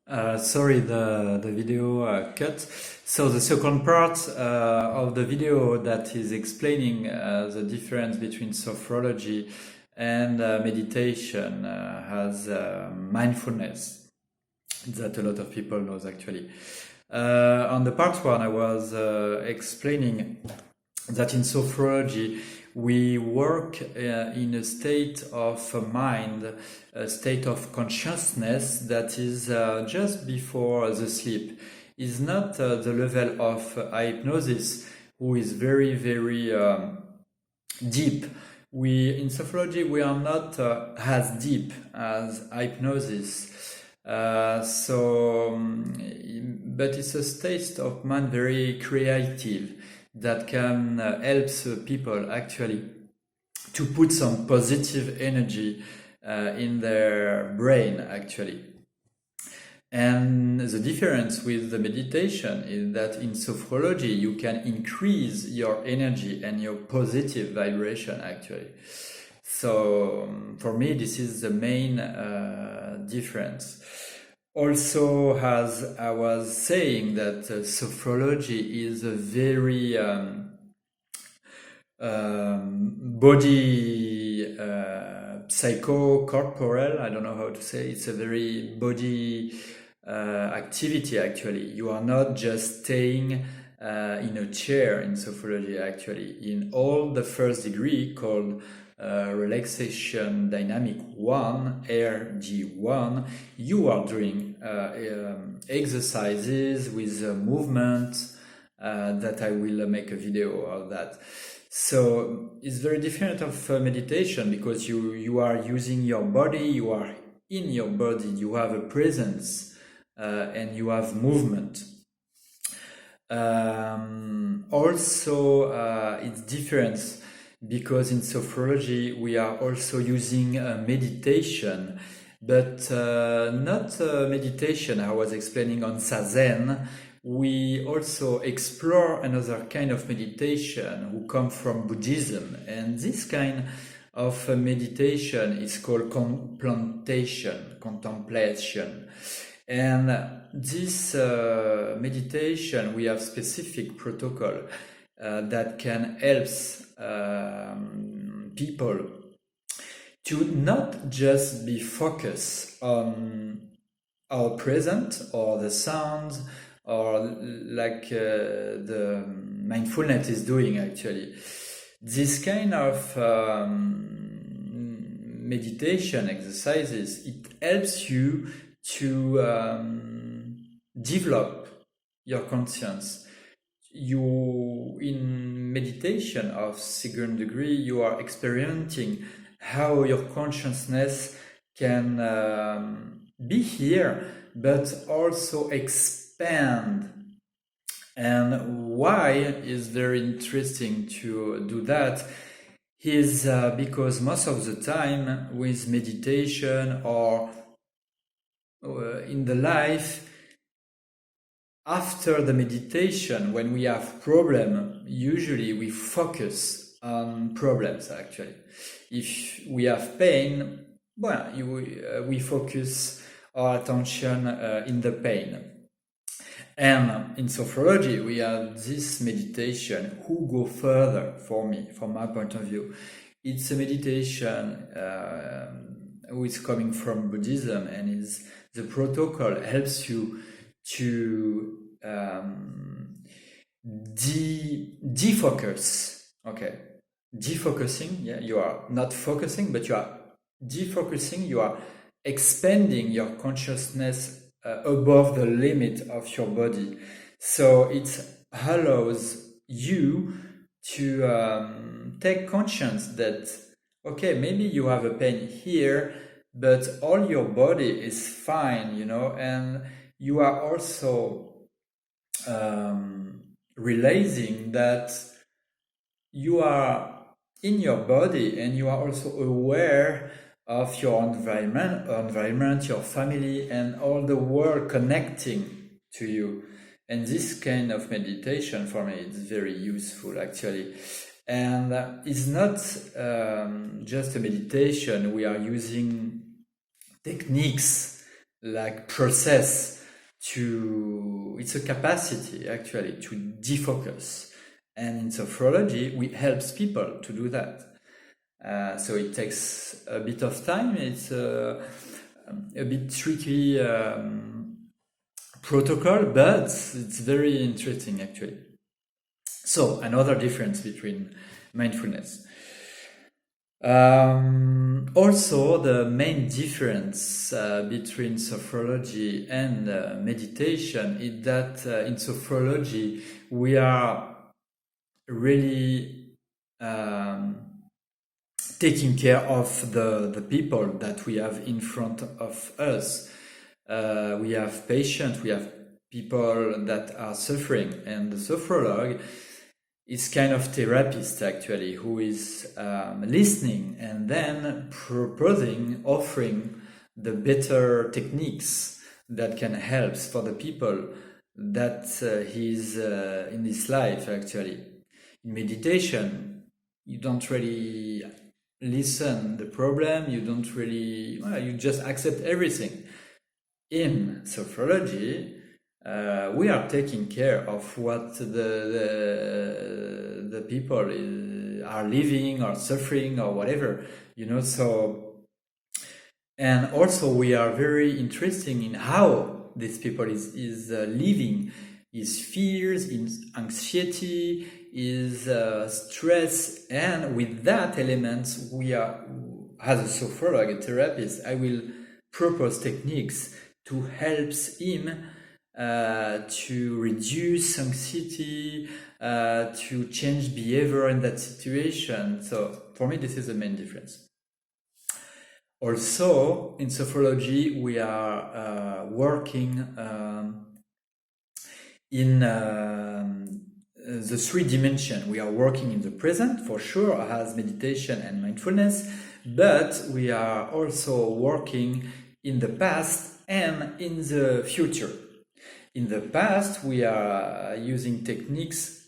Sorry, the video cut. So the second part of the video that is explaining the difference between sophrology and meditation has mindfulness that a lot of people knows actually. On the part one, I was explaining that in sophrology we work in a state of mind, a state of consciousness that is just before the sleep. Is not the level of hypnosis, who is very, very deep. We in sophrology we are not as deep as hypnosis. But it's a state of mind very creative that can help people actually to put some positive energy in their brain actually. And the difference with the meditation is that in sophrology you can increase your energy and your positive vibration actually. So for me this is the main difference. Also, as I was saying, that sophrology is a very body psycho-corporeal, I don't know how to say, it's a very body activity actually. You are not just staying in a chair in sophrology actually. In all the first degree called relaxation dynamic 1, RG1, you are doing exercises with movement that I will make a video of that. So it's very different of meditation because you are using your body, you are in your body, you have a presence and you have movement. Also, it's different because in sophrology we are also using meditation, but not meditation I was explaining on Zazen. We also explore another kind of meditation who come from Buddhism, and this kind of meditation is called contemplation. And this meditation, we have specific protocol that can help people to not just be focused on our present or the sounds or like the mindfulness is doing actually. This kind of meditation exercises, it helps you to develop your conscience. You in meditation of second degree, you are experiencing how your consciousness can be here, but also expand. And why is very interesting to do that is because most of the time with meditation or in the life, after the meditation, when we have problem, usually we focus on problems actually. If we have pain, well, we focus our attention in the pain. And in sophrology, we have this meditation who go further for me, from my point of view. It's a meditation who is coming from Buddhism, and is the protocol helps you to defocus. Okay, defocusing. Yeah, you are not focusing, but you are defocusing. You are expanding your consciousness above the limit of your body. So it allows you to take conscience that, okay, maybe you have a pain here, but all your body is fine, and you are also realizing that you are in your body and you are also aware of your environment, your family, and all the world connecting to you. And this kind of meditation for me is very useful actually. And it's not just a meditation. We are using techniques like process to, it's a capacity actually to defocus. And in sophrology, we helps people to do that. So it takes a bit of time. It's a bit tricky protocol, but it's very interesting actually. So another difference between mindfulness. Also, the main difference between sophrology and meditation is that in sophrology we are really taking care of the people that we have in front of us. We have patients, we have people that are suffering, and the sophrologue is kind of therapist actually, who is listening and then proposing, offering the better techniques that can help for the people that he's in his life actually. In meditation, you don't really listen the problem, you don't really, you just accept everything. In sophrology, we are taking care of what the people are living or suffering or whatever, so, and also we are very interested in how these people is living, his fears, his anxiety, his stress, and with that element we are, as a sophrologue, a therapist, I will propose techniques to help him to reduce anxiety, to change behavior in that situation. So for me, this is the main difference. Also, in sophrology, we are working in the 3 dimensions. We are working in the present, for sure, as meditation and mindfulness, but we are also working in the past and in the future. In the past, we are using techniques